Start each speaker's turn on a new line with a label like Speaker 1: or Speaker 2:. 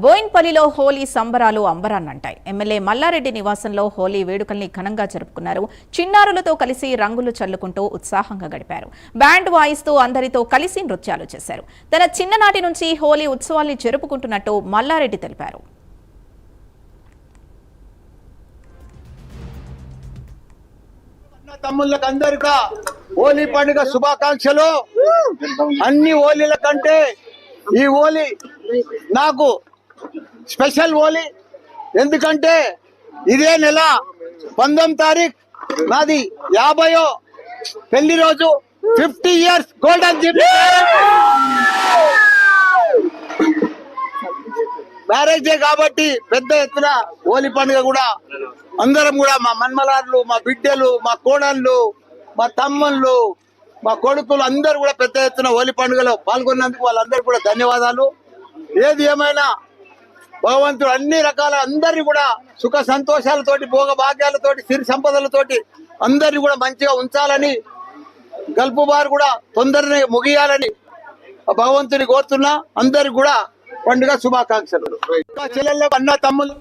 Speaker 1: బోయిన్పల్లిలో హోలీ సంబరాలు అంబరాన్నంటాయి. ఎమ్మెల్యే మల్లారెడ్డి నివాసంలో హోలీ వేడుకల్ని ఘనంగా జరుపుకున్నారు. చిన్నారులతో కలిసి రంగులు చల్లుకుంటూ ఉత్సాహంగా గడిపారు. బ్యాండ్ వాయిస్తూ అందరితో కలిసి నృత్యాలు చేశారు. తన చిన్ననాటి నుంచి హోలీ ఉత్సవాల్ని జరుపుకుంటున్నట్టు మల్లారెడ్డి తెలిపారు.
Speaker 2: తమ్ముళ్ళకి అందరికీ హోలీ పండుగ శుభాకాంక్షలు. అన్ని హోలీల కంటే ఈ హోలీ నాకు స్పెషల్ హోలీ. ఎందుకంటే ఇదే నెల 19వ తారీఖు నాది 50వ పెళ్లి రోజు. 50 years golden Jubilee marriage day కాబట్టి పెద్ద ఎత్తున హోలీ పండుగ కూడా అందరం కూడా మా మన్మలార్లు, మా బిడ్డలు, మా కోడళ్ళు, మా తమ్ముళ్ళు, మా కొడుకులు అందరూ కూడా పెద్ద ఎత్తున హోలీ పండుగలో పాల్గొన్నందుకు వాళ్ళందరూ కూడా ధన్యవాదాలు. ఏది ఏమైనా భగవంతుడు అన్ని రకాల అందరినీ కూడా సుఖ సంతోషాలతోటి, భోగ భాగ్యాలతోటి, సిరి సంపదలతోటి అందరినీ కూడా మంచిగా ఉంచాలని, గల్పు బారు కూడా తొందరనే ముగియాలని భగవంతుని కోరుతున్నా. అందరికి కూడా పండుగ శుభాకాంక్షలు. చెల్లెళ్ళకు, అన్న తమ్ముళ్ళు